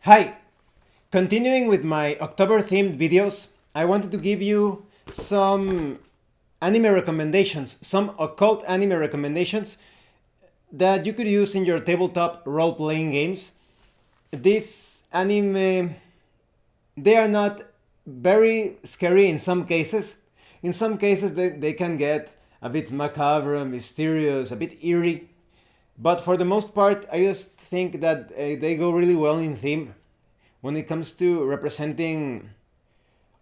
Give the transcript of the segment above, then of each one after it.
Hi! Continuing with my October themed videos, I wanted to give you some anime recommendations, some occult anime recommendations that you could use in your tabletop role-playing games. These anime, they are not very scary in some cases. In some cases, they can get a bit macabre, mysterious, a bit eerie. But for the most part, I just think that they go really well in theme when it comes to representing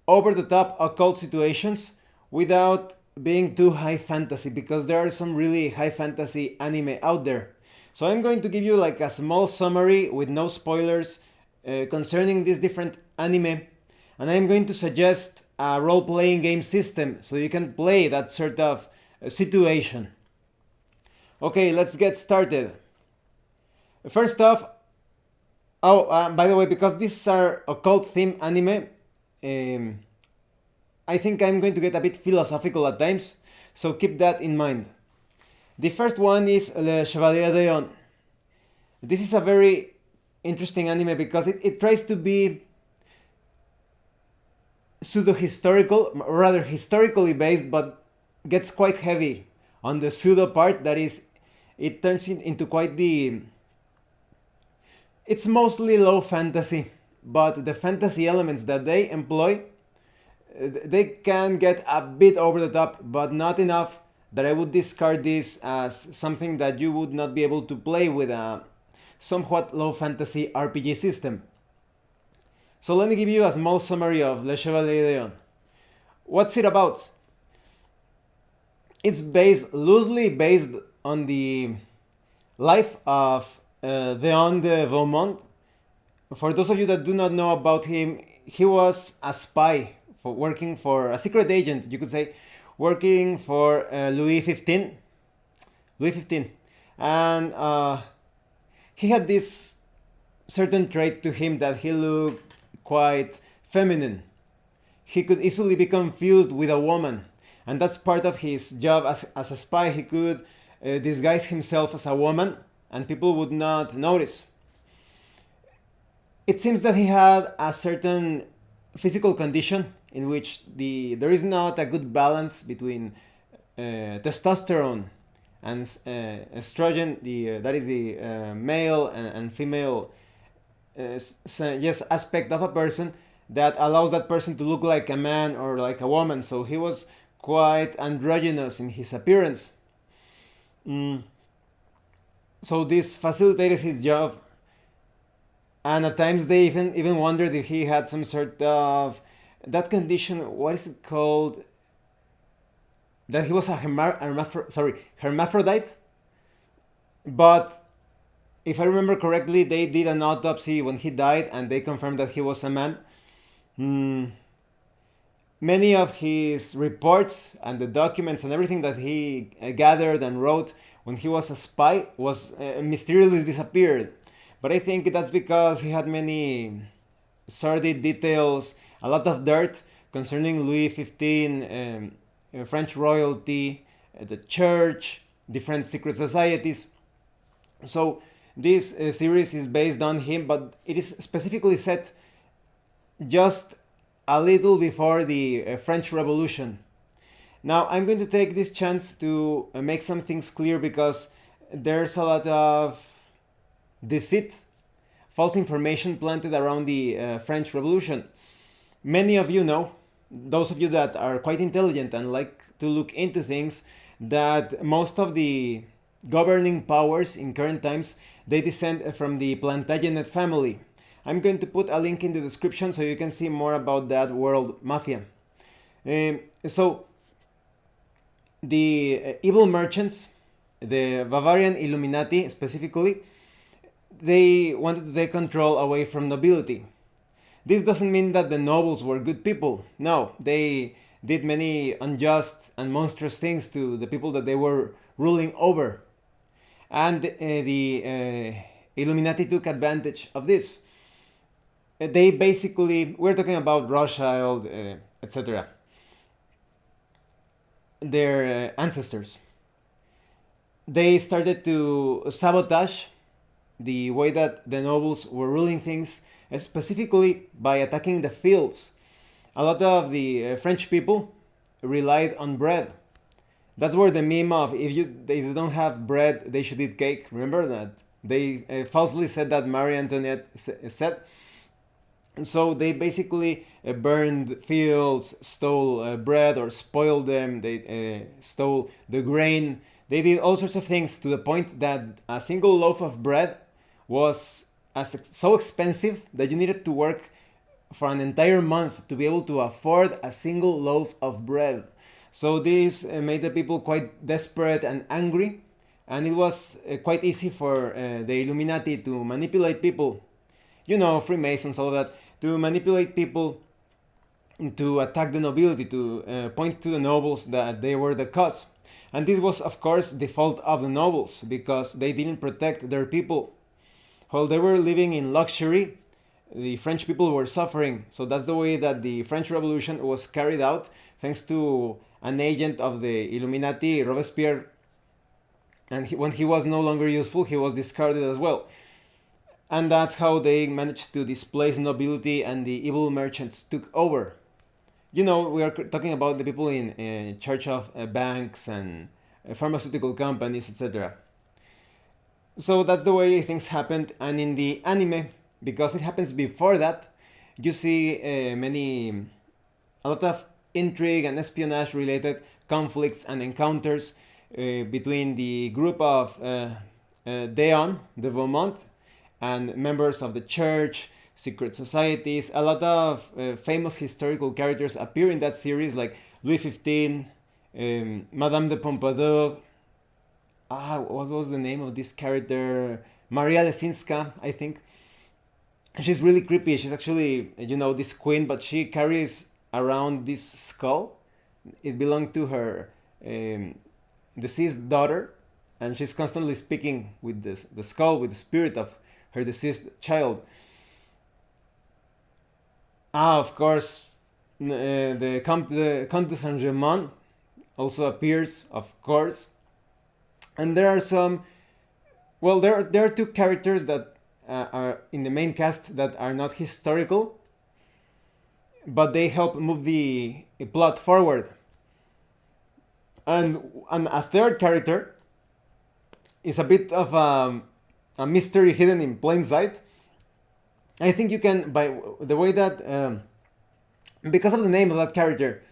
over the top occult situations without being too high fantasy, because there are some really high fantasy anime out there. So I'm going to give you like a small summary with no spoilers concerning these different anime, and I'm going to suggest a role playing game system so you can play that sort of situation. Okay, let's get started. First off, by the way, because these are occult theme anime, um, I think I'm going to get a bit philosophical at times, so keep that in mind. The first one is Le Chevalier D'Eon. This is a very interesting anime because it tries to be pseudo-historical, rather historically based, but gets quite heavy on the pseudo part. That is, it turns into quite the... It's mostly low fantasy, but the fantasy elements that they employ, they can get a bit over the top, but not enough that I would discard this as something that you would not be able to play with a somewhat low fantasy RPG system. So let me give you a small summary of Le Chevalier D'Eon. What's it about? It's loosely based on the life of D'Eon de Beaumont. For those of you that do not know about him, he was a spy working for a secret agent, you could say, working for Louis XV. And he had this certain trait to him that he looked quite feminine. He could easily be confused with a woman, and that's part of his job as a spy. He could disguise himself as a woman, and people would not notice. It seems that he had a certain physical condition in which there is not a good balance between testosterone and estrogen, that is the male and female aspect of a person that allows that person to look like a man or like a woman. So he was quite androgynous in his appearance. So this facilitated his job, and at times they even wondered if he had some sort of that condition. What is it called? That he was a hermaphrodite. But if I remember correctly, they did an autopsy when he died, and they confirmed that he was a man. Many of his reports and the documents and everything that he gathered and wrote when he was a spy was mysteriously disappeared. But I think that's because he had many sordid details, a lot of dirt concerning Louis XV, French royalty, the church, different secret societies. So this series is based on him, but it is specifically set just a little before the French Revolution. Now I'm going to take this chance to make some things clear, because there's a lot of deceit, false information planted around the French Revolution. Many of you know, those of you that are quite intelligent and like to look into things, that most of the governing powers in current times, they descend from the Plantagenet family. I'm going to put a link in the description so you can see more about that world mafia. So the evil merchants, the Bavarian Illuminati specifically, they wanted to take control away from nobility. This doesn't mean that the nobles were good people. No, they did many unjust and monstrous things to the people that they were ruling over. And the Illuminati took advantage of this. They basically, we're talking about Rothschild, etc., their ancestors. They started to sabotage the way that the nobles were ruling things, specifically by attacking the fields. A lot of the French people relied on bread. That's where the meme of if they don't have bread, they should eat cake. Remember that? They falsely said that Marie Antoinette said. So they basically burned fields, stole bread or spoiled them. They stole the grain. They did all sorts of things to the point that a single loaf of bread was so expensive that you needed to work for an entire month to be able to afford a single loaf of bread. So this made the people quite desperate and angry, and it was quite easy for the Illuminati to manipulate people, Freemasons, all of that, to manipulate people to attack the nobility, to point to the nobles that they were the cause. And this was, of course, the fault of the nobles, because they didn't protect their people. While they were living in luxury, the French people were suffering. So that's the way that the French Revolution was carried out, thanks to an agent of the Illuminati, Robespierre. And when he was no longer useful, he was discarded as well. And that's how they managed to displace nobility and the evil merchants took over. We are talking about the people in charge of banks and pharmaceutical companies, etc. So that's the way things happened. And in the anime, because it happens before that, you see a lot of intrigue and espionage related conflicts and encounters between the group of D'Eon, the Beaumont, and members of the church, secret societies. A lot of famous historical characters appear in that series, like Louis XV, Madame de Pompadour. What was the name of this character? Maria Lesinska, I think. She's really creepy. She's actually, this queen, but she carries around this skull. It belonged to her deceased daughter, and she's constantly speaking with the skull, with the spirit of her deceased child. Of course, the Comte de Saint-Germain also appears, of course. And there are some... Well, there are two characters that are in the main cast that are not historical, but they help move the plot forward. And a third character is a bit of a mystery hidden in plain sight. I think you can, by the way that, because of the name of that character,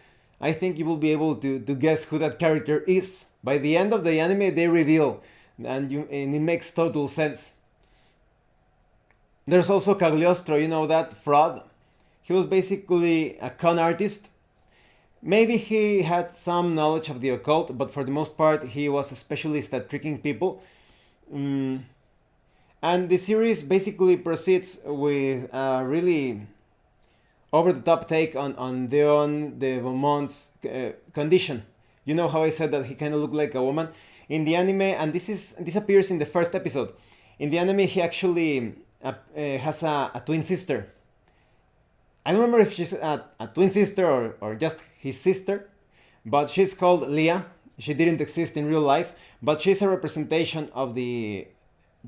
I think you will be able to guess who that character is. By the end of the anime, they reveal, and it makes total sense. There's also Cagliostro, that fraud. He was basically a con artist. Maybe he had some knowledge of the occult, but for the most part, he was a specialist at tricking people. And the series basically proceeds with a really over-the-top take on D'Eon de Beaumont's condition. You know how I said that he kind of looked like a woman? In the anime, and this appears in the first episode, in the anime he actually has a twin sister. I don't remember if she's a twin sister or just his sister, but she's called Leah. She didn't exist in real life, but she's a representation of the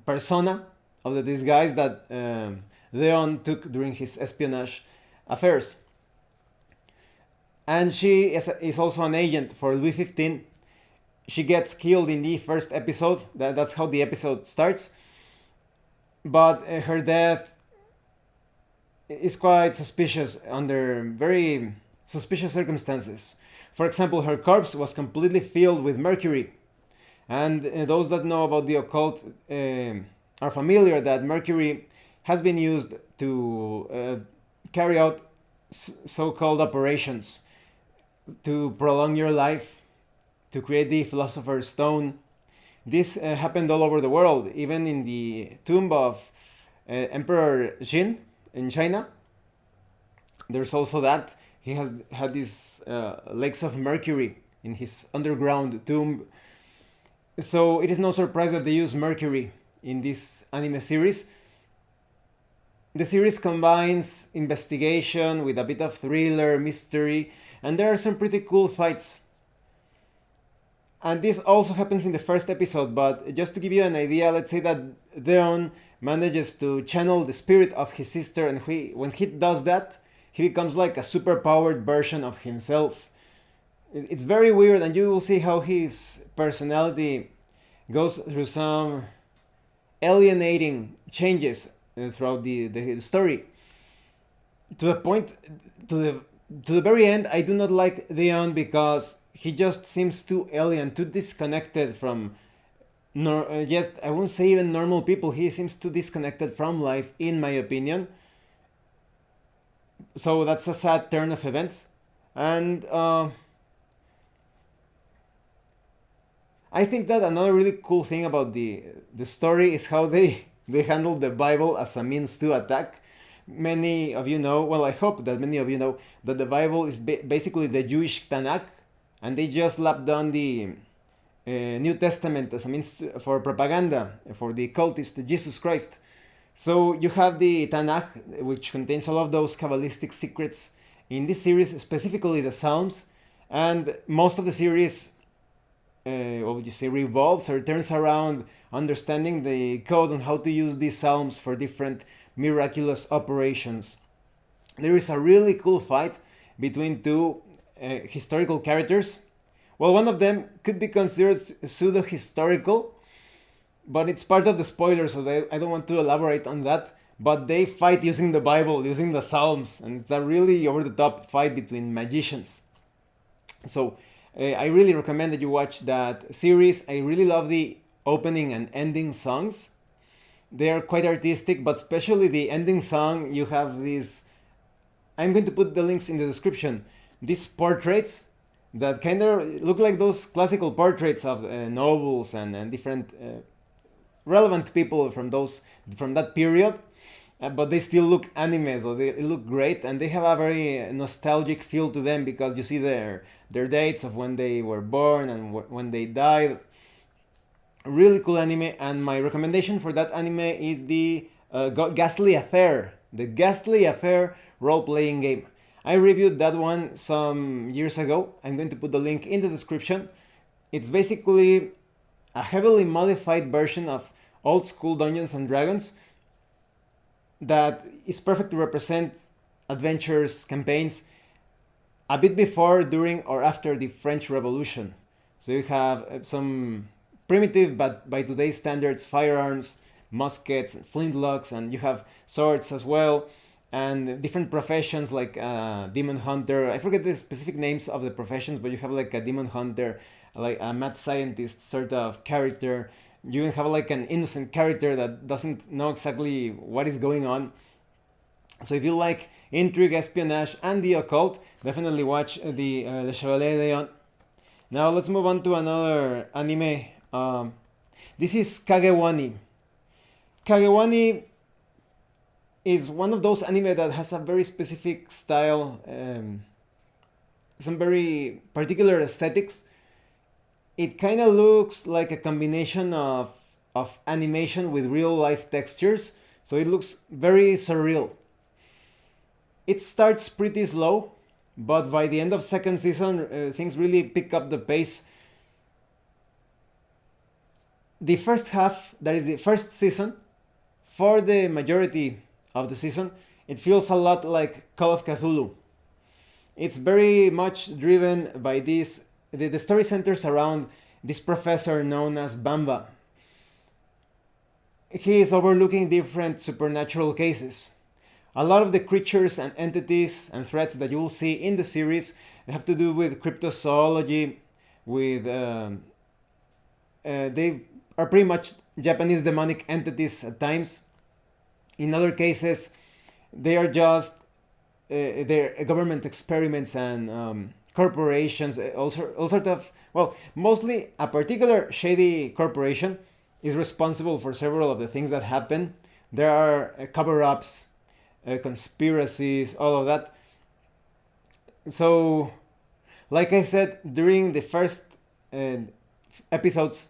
persona, of the disguise that D'Eon took during his espionage affairs. And she is also an agent for Louis XV. She gets killed in the first episode. That's how the episode starts. But her death is quite suspicious under very suspicious circumstances. For example, her corpse was completely filled with mercury. And those that know about the occult are familiar that mercury has been used to carry out so-called operations to prolong your life, to create the Philosopher's Stone. This happened all over the world, even in the tomb of Emperor Jin in China. There's also that. He has had these lakes of mercury in his underground tomb. So it is no surprise that they use mercury in this anime series. The series combines investigation with a bit of thriller, mystery, and there are some pretty cool fights. And this also happens in the first episode, but just to give you an idea, let's say that D'Eon manages to channel the spirit of his sister, and when he does that, he becomes like a superpowered version of himself. It's very weird, and you will see how his personality goes through some alienating changes throughout the story. To the point, to the very end, I do not like D'Eon because he just seems too alien, too disconnected from. Yes, I won't say even normal people. He seems too disconnected from life, in my opinion. So that's a sad turn of events, and I think that another really cool thing about the story is how they handle the Bible as a means to attack. Many of you know, well, I hope that many of you know that the Bible is basically the Jewish Tanakh, and they just slapped on the New Testament as a means for propaganda for the cultist Jesus Christ. So you have the Tanakh, which contains all of those Kabbalistic secrets in this series, specifically the Psalms, and most of the series, what would you say, revolves or turns around understanding the code on how to use these Psalms for different miraculous operations. There is a really cool fight between two historical characters. Well, one of them could be considered pseudo-historical, but it's part of the spoilers, so I don't want to elaborate on that. But they fight using the Bible, using the Psalms, and it's a really over-the-top fight between magicians. So I really recommend that you watch that series. I really love the opening and ending songs. They are quite artistic, but especially the ending song, you have these... I'm going to put the links in the description. These portraits that kind of look like those classical portraits of nobles and different relevant people from that period, but they still look anime, so they look great, and they have a very nostalgic feel to them because you see their dates of when they were born and when they died. Really cool anime, and my recommendation for that anime is the Ghastly Affair, the Ghastly Affair role-playing game. I reviewed that one some years ago. I'm going to put the link in the description. It's basically a heavily modified version of old school Dungeons and Dragons that is perfect to represent adventures, campaigns a bit before, during, or after the French Revolution. So you have some primitive, but by today's standards, firearms, muskets, flintlocks, and you have swords as well, and different professions like demon hunter. I forget the specific names of the professions, but you have like a demon hunter, like a mad scientist sort of character. You even have like an innocent character that doesn't know exactly what is going on. So if you like intrigue, espionage, and the occult, definitely watch the Chevalier D'Eon. Now let's move on to another anime. This is Kagewani. Kagewani is one of those anime that has a very specific style, some very particular aesthetics. It kind of looks like a combination of animation with real life textures, so it looks very surreal. It starts pretty slow, but by the end of second season, things really pick up the pace. The first half, that is the first season, for the majority of the season, it feels a lot like Call of Cthulhu. It's very much driven by this. The story centers around this professor known as Bamba. He is overlooking different supernatural cases. A lot of the creatures and entities and threats that you will see in the series have to do with cryptozoology, with they are pretty much Japanese demonic entities at times. In other cases, they are just they're government experiments and corporations, all sort of, well, mostly a particular shady corporation is responsible for several of the things that happen. There are cover-ups, conspiracies, all of that. So, like I said, during the first episodes,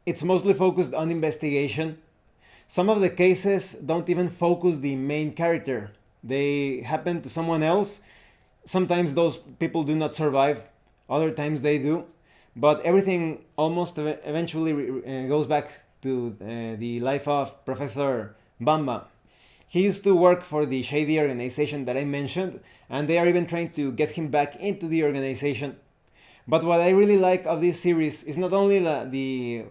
it's mostly focused on investigation. Some of the cases don't even focus the main character. They happen to someone else. Sometimes those people do not survive. Other times they do. But everything almost eventually goes back to the life of Professor Bamba. He used to work for the shady organization that I mentioned, and they are even trying to get him back into the organization. But what I really like of this series is not only the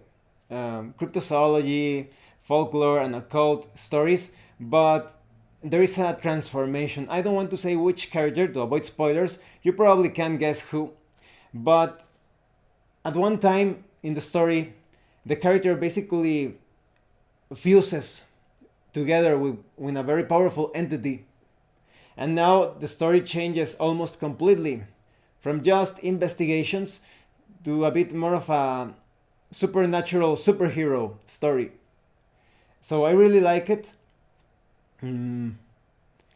cryptozoology, folklore, and occult stories, but there is a transformation. I don't want to say which character to avoid spoilers. You probably can guess who. But at one time in the story, the character basically fuses together with a very powerful entity. And now the story changes almost completely from just investigations to a bit more of a supernatural superhero story. So I really like it.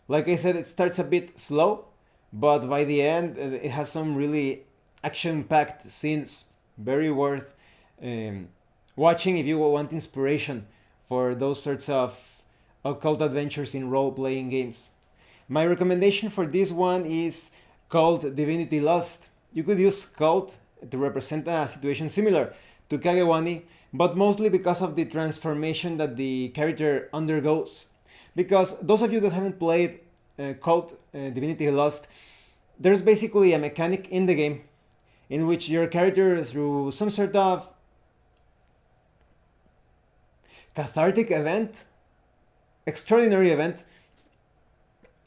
Like I said, it starts a bit slow, but by the end, it has some really action-packed scenes, very worth watching if you want inspiration for those sorts of occult adventures in role-playing games. My recommendation for this one is called Divinity Lost. You could use cult to represent a situation similar to Kagewani, but mostly because of the transformation that the character undergoes. Because those of you that haven't played Cult Divinity Lost, there's basically a mechanic in the game in which your character, through some sort of cathartic event, extraordinary event,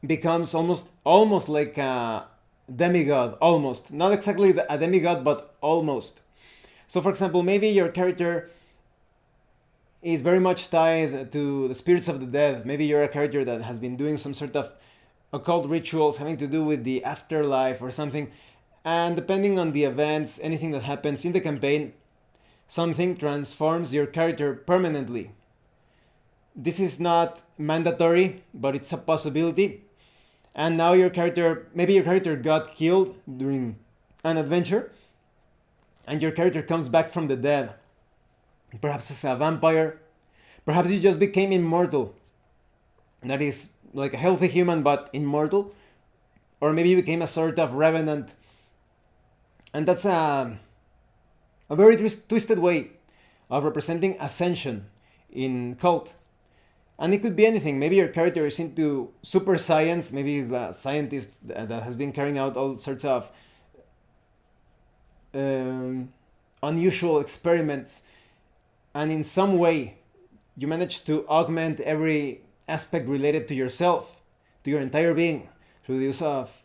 becomes almost like a demigod, almost. Not exactly a demigod, but almost. So for example, maybe your character is very much tied to the spirits of the dead. Maybe you're a character that has been doing some sort of occult rituals having to do with the afterlife or something. And depending on the events, anything that happens in the campaign, something transforms your character permanently. This is not mandatory, but it's a possibility. And now maybe your character got killed during an adventure, and your character comes back from the dead. Perhaps as a vampire. Perhaps you just became immortal. That is like a healthy human but immortal. Or maybe you became a sort of revenant. And that's a very twisted way of representing ascension in cult. And it could be anything. Maybe your character is into super science. Maybe he's a scientist that has been carrying out all sorts of unusual experiments. And in some way, you manage to augment every aspect related to yourself, to your entire being, through the use of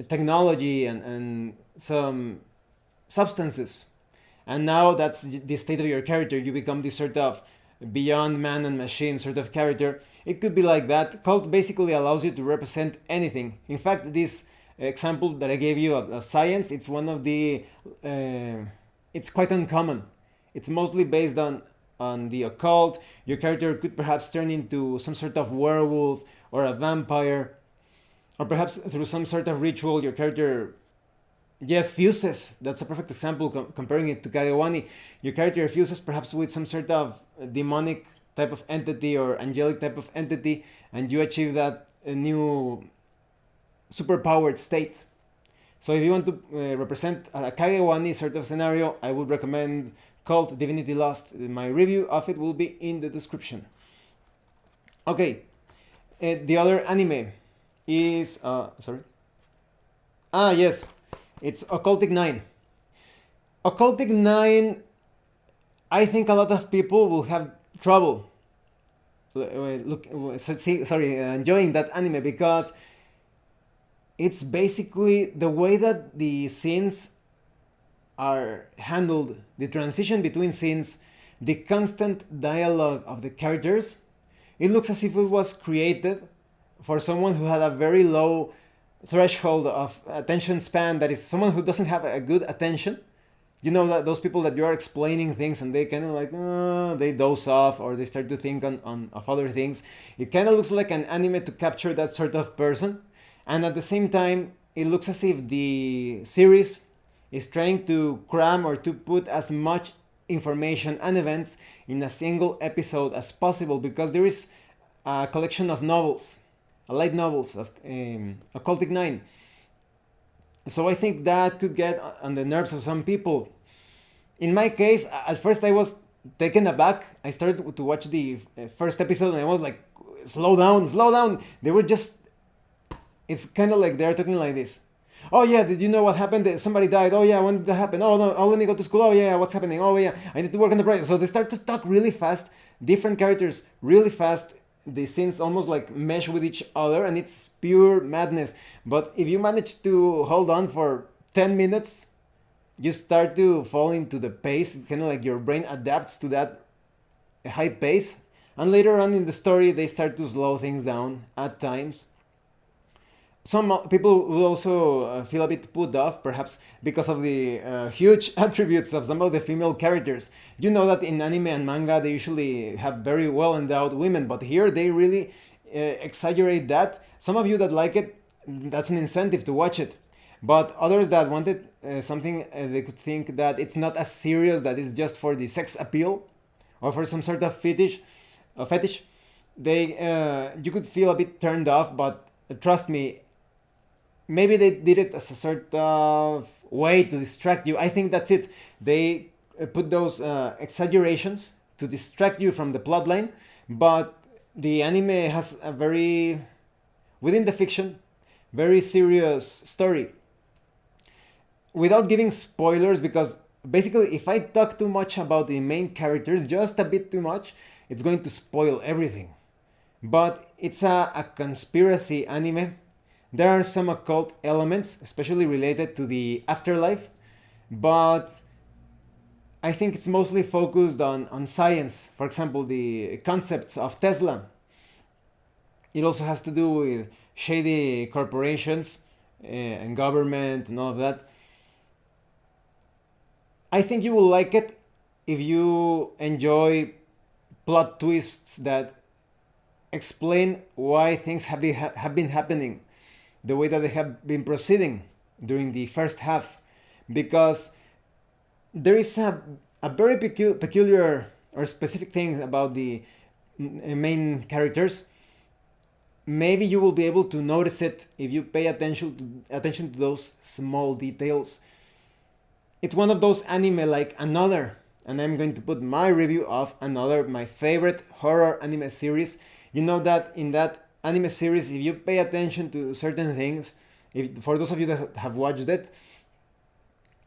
technology and some substances. And now that's the state of your character. You become this sort of beyond man and machine sort of character. It could be like that. Cult basically allows you to represent anything. In fact, this example that I gave you of science, it's one of the... it's quite uncommon. It's mostly based on the occult. Your character could perhaps turn into some sort of werewolf or a vampire. Or perhaps through some sort of ritual, your character just fuses. That's a perfect example, comparing it to Kagewani. Your character fuses perhaps with some sort of demonic type of entity or angelic type of entity, and you achieve that new superpowered state. So if you want to represent a Kagewani sort of scenario, I would recommend Cult Divinity Lost. My review of it will be in the description. Okay, the other anime is... yes, it's Occultic Nine. Occultic Nine, I think a lot of people will have trouble enjoying that anime, because it's basically the way that the scenes are handled, the transition between scenes, the constant dialogue of the characters. It looks as if it was created for someone who had a very low threshold of attention span, that is someone who doesn't have a good attention. You know, that those people that you are explaining things and they kind of like, they doze off or they start to think of other things. It kind of looks like an anime to capture that sort of person. And at the same time, it looks as if the series is trying to cram or to put as much information and events in a single episode as possible, because there is a collection of novels, light novels of Occultic Nine. So I think that could get on the nerves of some people. In my case, at first I was taken aback. I started to watch the first episode and I was like, slow down, slow down. They were just, it's kind of like they're talking like this. Oh yeah, did you know what happened? Somebody died. Oh yeah, when did that happen? Oh no, oh let me go to school. Oh yeah, what's happening? Oh yeah, I need to work on the project. So they start to talk really fast, different characters really fast. The scenes almost like mesh with each other and it's pure madness. But if you manage to hold on for 10 minutes, you start to fall into the pace. It's kind of like your brain adapts to that high pace. And later on in the story, they start to slow things down at times. Some people will also feel a bit put off, perhaps because of the huge attributes of some of the female characters. You know that in anime and manga they usually have very well endowed women, but here they really exaggerate that. Some of you that like it, that's an incentive to watch it. But others that wanted something, they could think that it's not as serious, that it's just for the sex appeal or for some sort of fetish. You could feel a bit turned off, but trust me, maybe they did it as a sort of way to distract you. I think that's it. They put those exaggerations to distract you from the plotline, but the anime has a very, within the fiction, very serious story. Without giving spoilers, because basically if I talk too much about the main characters, just a bit too much, it's going to spoil everything. But it's a conspiracy anime. There are some occult elements, especially related to the afterlife, but I think it's mostly focused on science. For example, the concepts of Tesla. It also has to do with shady corporations and government and all of that. I think you will like it if you enjoy plot twists that explain why things have been happening the way that they have been proceeding during the first half, because there is a very peculiar or specific thing about the main characters. Maybe you will be able to notice it if you pay attention to those small details. It's one of those anime like Another, and I'm going to put my review of Another, my favorite horror anime series. You know that in that anime series, if you pay attention to certain things, for those of you that have watched it,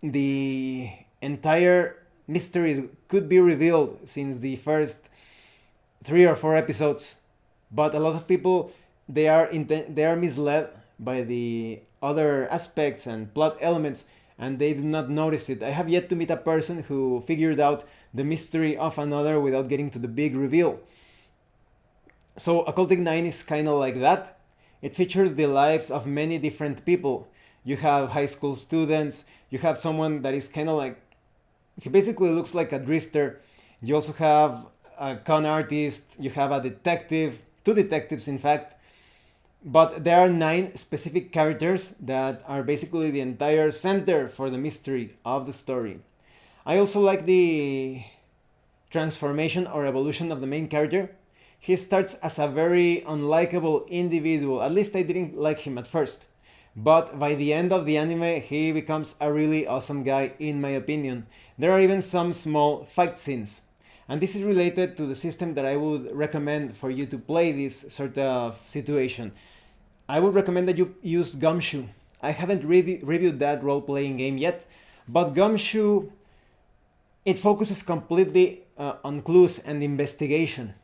the entire mystery could be revealed since the first 3 or 4 episodes. But a lot of people, they are misled by the other aspects and plot elements, and they do not notice it. I have yet to meet a person who figured out the mystery of Another without getting to the big reveal. So Occultic Nine is kind of like that. It features the lives of many different people. You have high school students, you have someone that is kind of like, he basically looks like a drifter. You also have a con artist, you have a detective, 2 detectives in fact. But there are 9 specific characters that are basically the entire center for the mystery of the story. I also like the transformation or evolution of the main character. He starts as a very unlikable individual. At least I didn't like him at first. But by the end of the anime, he becomes a really awesome guy, in my opinion. There are even some small fight scenes. And this is related to the system that I would recommend for you to play this sort of situation. I would recommend that you use Gumshoe. I haven't reviewed that role-playing game yet, but Gumshoe, it focuses completely on clues and investigation.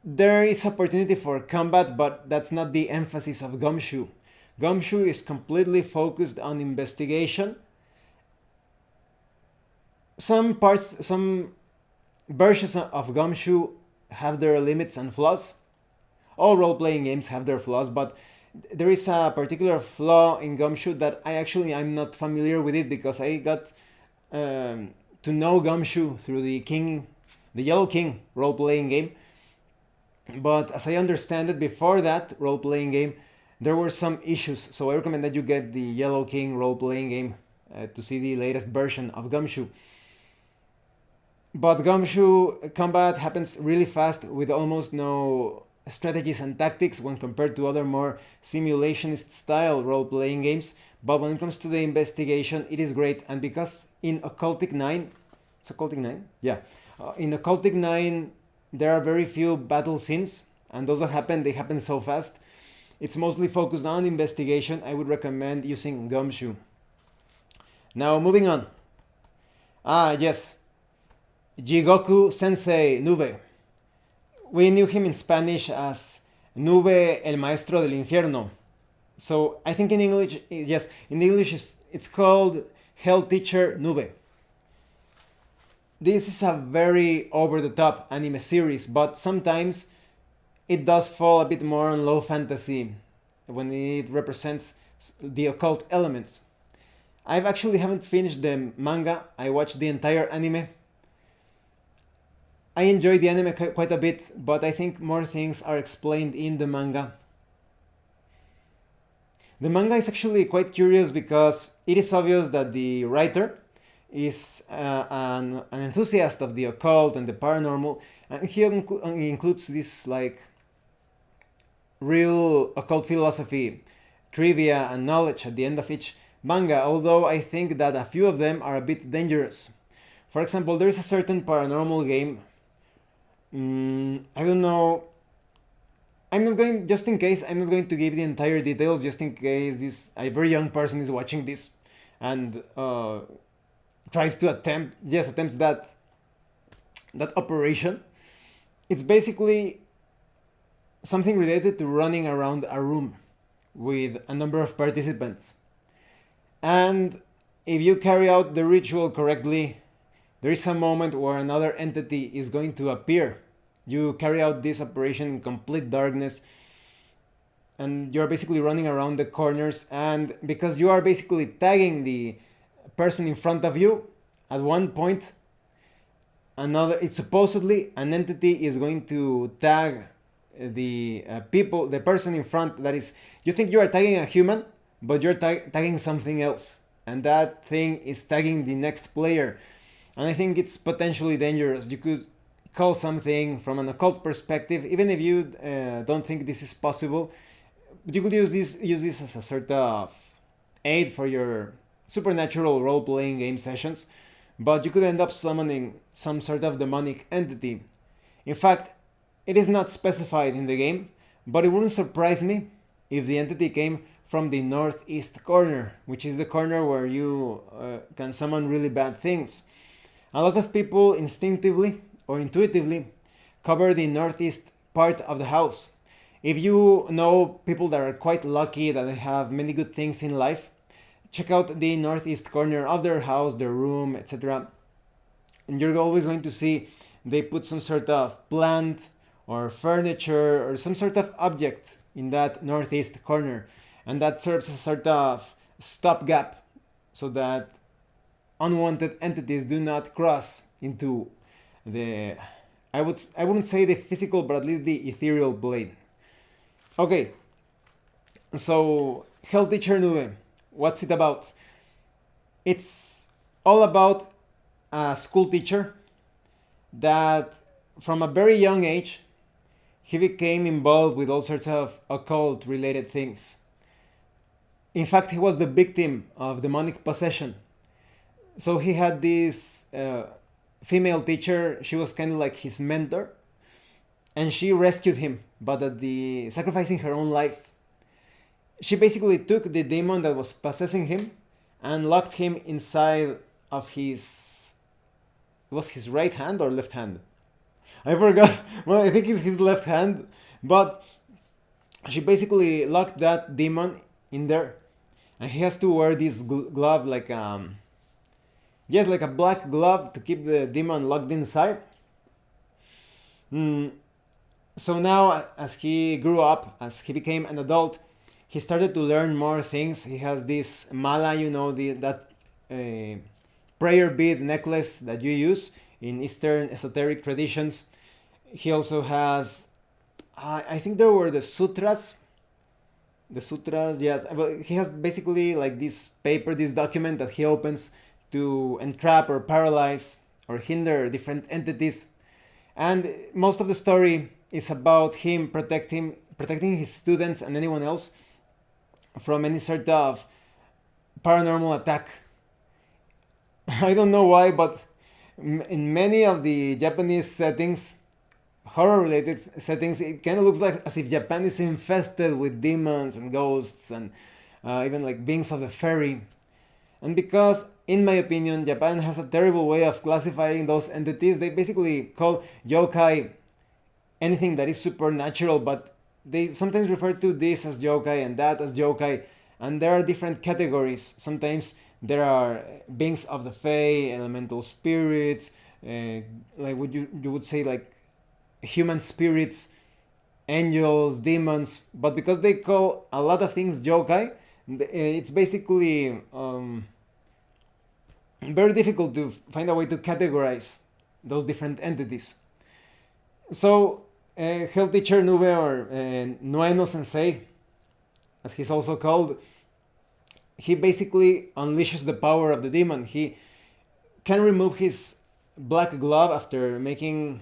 There is opportunity for combat, but that's not the emphasis of Gumshoe. Gumshoe is completely focused on investigation. Some versions of Gumshoe have their limits and flaws. All role-playing games have their flaws, but there is a particular flaw in Gumshoe that I'm not familiar with it, because I got to know Gumshoe through the Yellow King role-playing game. But as I understand it, before that role-playing game, there were some issues. So I recommend that you get the Yellow King role-playing game to see the latest version of Gumshoe. But Gumshoe combat happens really fast with almost no strategies and tactics when compared to other more simulationist style role-playing games. But when it comes to the investigation, it is great. And because in Occultic 9, It's Occultic Nine? Yeah. In Occultic Nine, there are very few battle scenes, and those that happen, they happen so fast. It's mostly focused on investigation. I would recommend using Gumshoe. Now, moving on. Ah, yes. Jigoku Sensei Nube. We knew him in Spanish as Nube el Maestro del Infierno. So I think in English, yes, in English it's called Hell Teacher Nube. This is a very over-the-top anime series, but sometimes it does fall a bit more on low fantasy when it represents the occult elements. I've actually haven't finished the manga. I watched the entire anime. I enjoyed the anime quite a bit, but I think more things are explained in the manga. The manga is actually quite curious because it is obvious that the writer is an enthusiast of the occult and the paranormal, and he includes this like real occult philosophy, trivia, and knowledge at the end of each manga, although I think that a few of them are a bit dangerous. For example, there is a certain paranormal game. I don't know. I'm not going, just in case, I'm not going to give the entire details, just in case a very young person is watching this and tries to attempts that operation. It's basically something related to running around a room with a number of participants. And if you carry out the ritual correctly, there is a moment where another entity is going to appear. You carry out this operation in complete darkness, and you're basically running around the corners, and because you are basically tagging the person in front of you, at one point it's supposedly an entity is going to tag the person in front. That is, you think you are tagging a human, but you're tagging something else, and that thing is tagging the next player. And I think it's potentially dangerous. You could call something from an occult perspective, even if you don't think this is possible. You could use this as a sort of aid for your supernatural role-playing game sessions, but you could end up summoning some sort of demonic entity. In fact, it is not specified in the game, but it wouldn't surprise me if the entity came from the northeast corner, which is the corner where you can summon really bad things. A lot of people instinctively or intuitively cover the northeast part of the house. If you know people that are quite lucky, that they have many good things in life, check out the northeast corner of their house, their room, etc. And you're always going to see they put some sort of plant or furniture or some sort of object in that northeast corner. And that serves as a sort of stopgap so that unwanted entities do not cross into I wouldn't say the physical, but at least the ethereal plane. Okay, so Hell Teacher Nube, what's it about? It's all about a school teacher that from a very young age he became involved with all sorts of occult related things. In fact, he was the victim of demonic possession. So he had this female teacher. She was kind of like his mentor, and she rescued him, but at the sacrificing her own life. She basically took the demon that was possessing him and locked him inside of his right hand or left hand? I forgot. Well, I think it's his left hand, but she basically locked that demon in there, and he has to wear this glove like like a black glove to keep the demon locked inside. So now, as he grew up, as he became an adult, he started to learn more things. He has this mala, that prayer bead necklace that you use in Eastern esoteric traditions. He also has, I think there were the sutras. The sutras, yes. But he has basically like this paper, this document that he opens to entrap or paralyze or hinder different entities. And most of the story is about him protecting his students and anyone else from any sort of paranormal attack. I don't know why, but In many of the Japanese settings, horror-related settings, it kind of looks like as if Japan is infested with demons and ghosts and even like beings of the fairy. And because, in my opinion, Japan has a terrible way of classifying those entities, they basically call yokai anything that is supernatural, but they sometimes refer to this as yokai and that as yokai, and there are different categories. Sometimes there are beings of the fae, elemental spirits, like would you would say like human spirits, angels, demons, but because they call a lot of things yokai, it's basically very difficult to find a way to categorize those different entities. So, Hell Teacher Nube, or Nueno Sensei, as he's also called, he basically unleashes the power of the demon. He can remove his black glove after making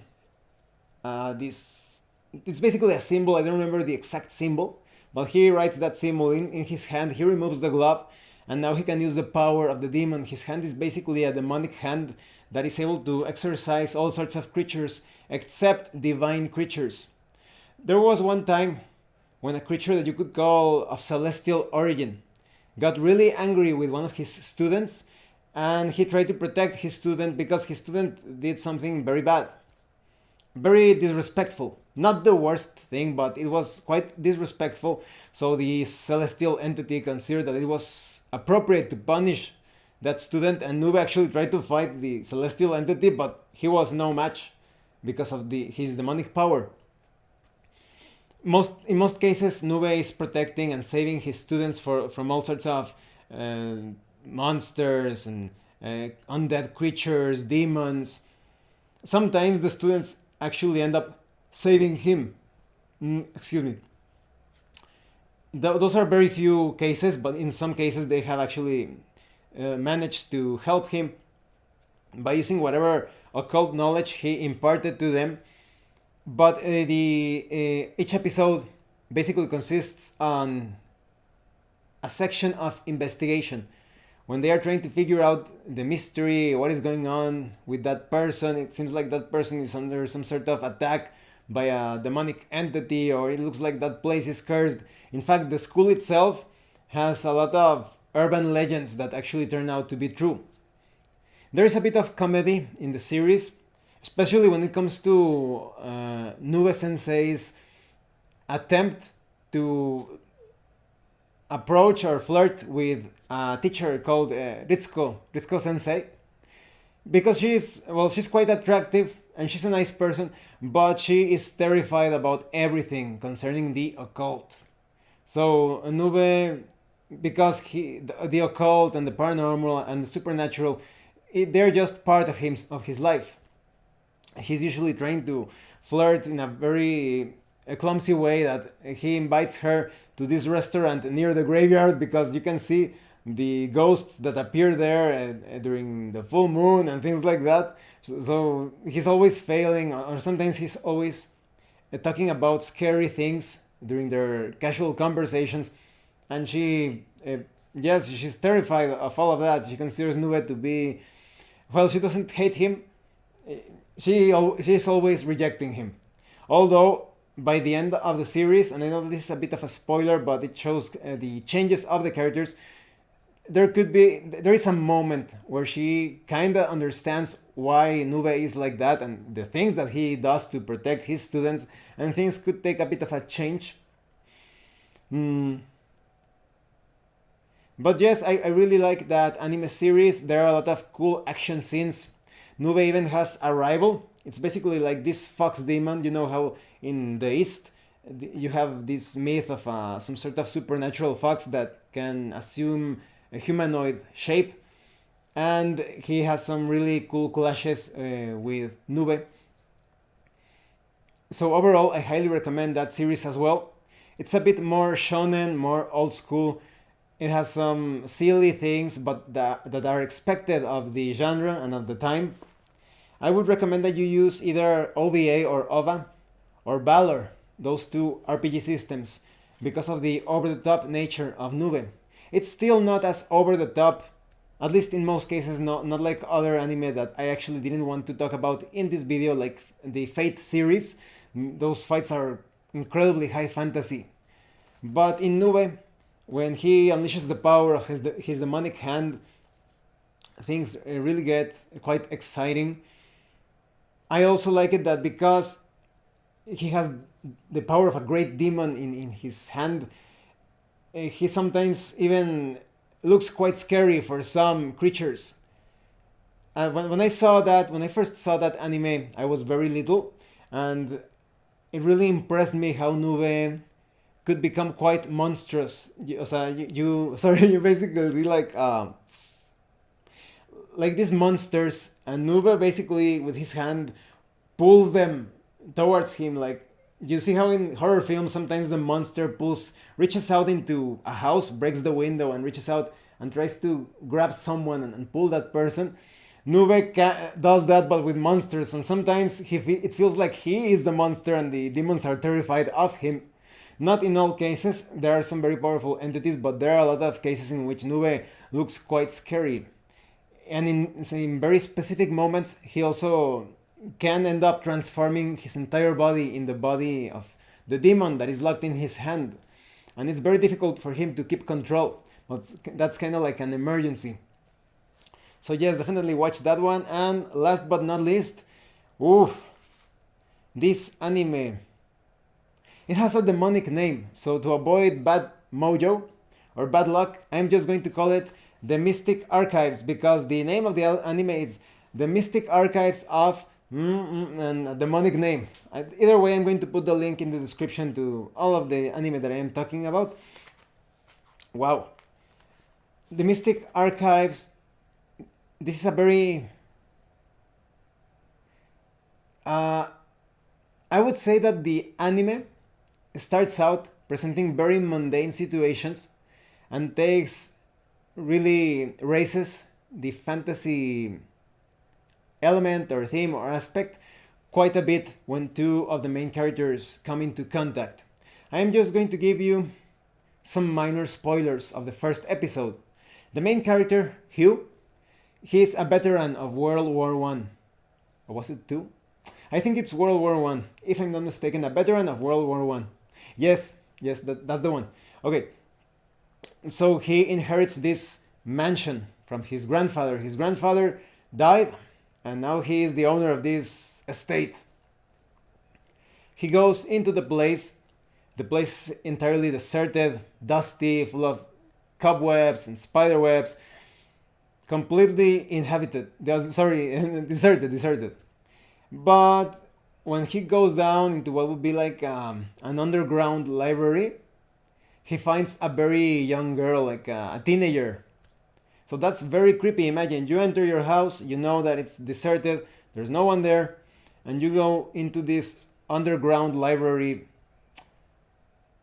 this. It's basically a symbol. I don't remember the exact symbol, but he writes that symbol in his hand. He removes the glove, and now he can use the power of the demon. His hand is basically a demonic hand that is able to exorcise all sorts of creatures except divine creatures. There was one time when a creature that you could call of celestial origin got really angry with one of his students, and he tried to protect his student because his student did something very bad. Very disrespectful. Not the worst thing, but it was quite disrespectful. So the celestial entity considered that it was appropriate to punish that student, and Nube actually tried to fight the celestial entity, but he was no match because of his demonic power. In most cases, Nube is protecting and saving his students from all sorts of monsters and undead creatures, demons. Sometimes the students actually end up saving him. Excuse me. Those are very few cases, but in some cases they have actually managed to help him by using whatever occult knowledge he imparted to them. But each episode basically consists on a section of investigation. When they are trying to figure out the mystery, what is going on with that person, it seems like that person is under some sort of attack by a demonic entity, or it looks like that place is cursed. In fact, the school itself has a lot of urban legends that actually turn out to be true. There is a bit of comedy in the series, especially when it comes to Nube Sensei's attempt to approach or flirt with a teacher called Ritsuko Sensei, because she's quite attractive and she's a nice person, but she is terrified about everything concerning the occult. So Nube, because the occult and the paranormal and the supernatural, they're just part of his life. He's usually trying to flirt in a very clumsy way that he invites her to this restaurant near the graveyard because you can see the ghosts that appear there during the full moon and things like that. So he's always failing, or sometimes he's always talking about scary things during their casual conversations, and she's terrified of all of that. She considers Nube to be, well, she doesn't hate him, she's always rejecting him. Although by the end of the series, and I know this is a bit of a spoiler, but it shows the changes of the characters, there is a moment where she kind of understands why Nube is like that and the things that he does to protect his students, and things could take a bit of a change. But yes, I really like that anime series. There are a lot of cool action scenes. Nube even has a rival. It's basically like this fox demon. You know how in the East you have this myth of some sort of supernatural fox that can assume a humanoid shape, and he has some really cool clashes with Nube. So overall, I highly recommend that series as well. It's a bit more shonen, more old school. It has some silly things, but that are expected of the genre and of the time. I would recommend that you use either OVA or OVA or Valor, those two RPG systems, because of the over-the-top nature of Nube. It's still not as over-the-top At least in most cases, not like other anime that I actually didn't want to talk about in this video, like the Fate series. Those fights are incredibly high fantasy. But in Nube, when he unleashes the power of his demonic hand, things really get quite exciting. I also like it that because he has the power of a great demon in his hand, he sometimes even looks quite scary for some creatures. When I first saw that anime, I was very little, and it really impressed me how Nube could become quite monstrous. You basically like these monsters, and Nube basically with his hand pulls them towards him. Like you see how in horror films sometimes the monster reaches out into a house, breaks the window, and reaches out and tries to grab someone and pull that person. Nube does that, but with monsters, and sometimes it feels like he is the monster and the demons are terrified of him. Not in all cases, there are some very powerful entities, but there are a lot of cases in which Nube looks quite scary. And in very specific moments, he also can end up transforming his entire body in the body of the demon that is locked in his hand. And it's very difficult for him to keep control, but that's kind of like an emergency. So yes, definitely watch that one. And last but not least, this anime. It has a demonic name, so to avoid bad mojo or bad luck, I'm just going to call it The Mystic Archives, because the name of the anime is The Mystic Archives of and a demonic name. Either way, I'm going to put the link in the description to all of the anime that I am talking about. Wow. The Mystic Archives. This is a very... I would say that the anime starts out presenting very mundane situations and raises the fantasy element or theme or aspect quite a bit when two of the main characters come into contact. I am just going to give you some minor spoilers of the first episode. The main character, Hugh, he's a veteran of World War I. Or was it 2? I think it's World War I, if I'm not mistaken, a veteran of World War I. Yes, that's the one. Okay, so he inherits this mansion from his grandfather. His grandfather died, and now he is the owner of this estate. He goes into the place. The place is entirely deserted, dusty, full of cobwebs and spider webs, completely inhabited. Deserted. But when he goes down into what would be like an underground library, he finds a very young girl, like a teenager. So that's very creepy. Imagine you enter your house, you know that it's deserted, there's no one there, and you go into this underground library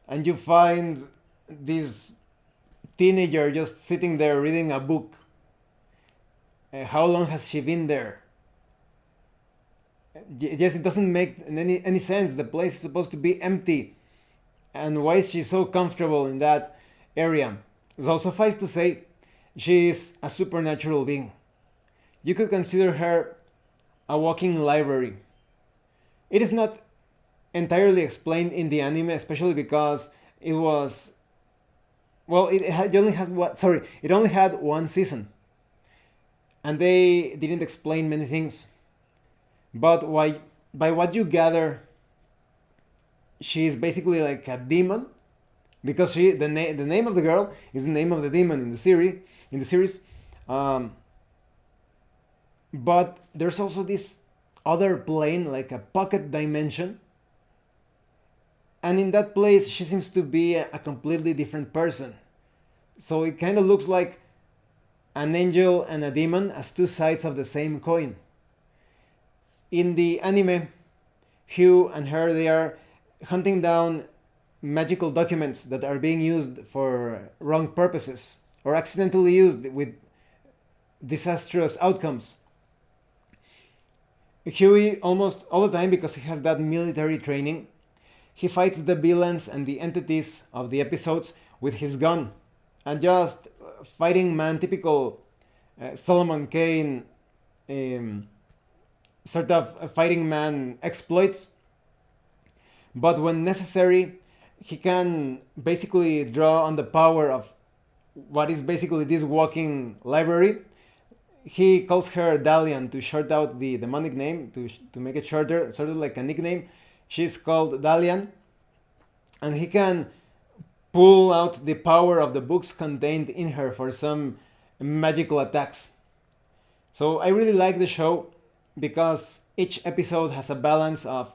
and you find this teenager just sitting there reading a book. How long has she been there? Yes, it doesn't make any sense. The place is supposed to be empty. And why is she so comfortable in that area? So suffice to say, she is a supernatural being. You could consider her a walking library. It is not entirely explained in the anime, especially because it only had one season. And they didn't explain many things. But by what you gather, she is basically like a demon, because the name of the girl is the name of the demon in the series. But there's also this other plane, like a pocket dimension, and in that place she seems to be a completely different person. So it kind of looks like an angel and a demon as two sides of the same coin. In the anime, Hugh and her, they are hunting down magical documents that are being used for wrong purposes or accidentally used with disastrous outcomes. Huey, almost all the time, because he has that military training, he fights the villains and the entities of the episodes with his gun, and just fighting man, typical Solomon Kane sort of fighting man exploits. But when necessary, he can basically draw on the power of what is basically this walking library. He calls her Dalian to short out the demonic name, to make it shorter, sort of like a nickname. She's called Dalian. And he can pull out the power of the books contained in her for some magical attacks. So I really like the show because each episode has a balance of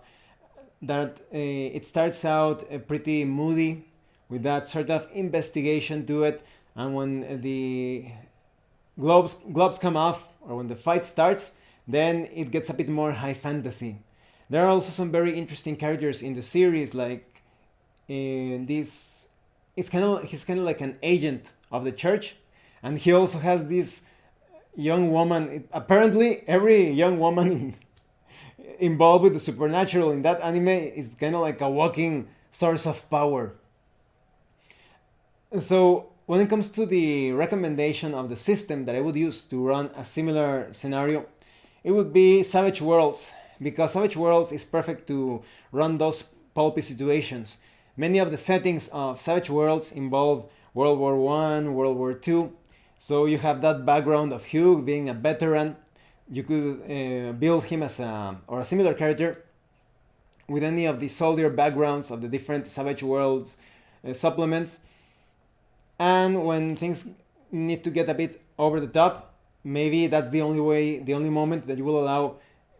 that it starts out pretty moody with that sort of investigation to it, and when the gloves come off or when the fight starts, then it gets a bit more high fantasy. There are also some very interesting characters in the series, like this. He's kind of like an agent of the church, and he also has this young woman. Apparently, every young woman involved with the supernatural in that anime is kind of like a walking source of power. So when it comes to the recommendation of the system that I would use to run a similar scenario, it would be Savage Worlds, because Savage Worlds is perfect to run those pulpy situations. Many of the settings of Savage Worlds involve World War One, World War Two, so you have that background of Hugh being a veteran. You could build him as a similar character with any of the soldier backgrounds of the different Savage Worlds supplements. And when things need to get a bit over the top, maybe that's the only moment that you will allow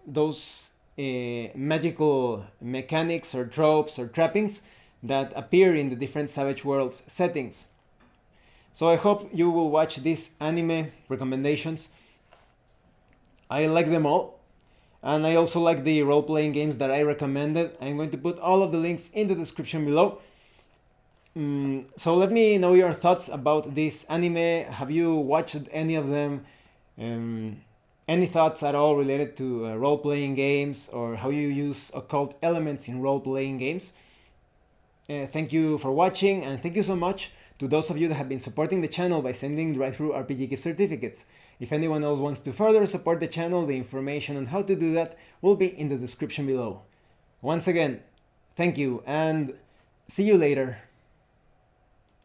those magical mechanics or tropes or trappings that appear in the different Savage Worlds settings. So I hope you will watch these anime recommendations. I like them all, and I also like the role-playing games that I recommended. I'm going to put all of the links in the description below. So let me know your thoughts about this anime. Have you watched any of them? Any thoughts at all related to role-playing games, or how you use occult elements in role-playing games? Thank you for watching, and thank you so much to those of you that have been supporting the channel by sending drive-thru RPG gift certificates. If anyone else wants to further support the channel, the information on how to do that will be in the description below. Once again, thank you, and see you later.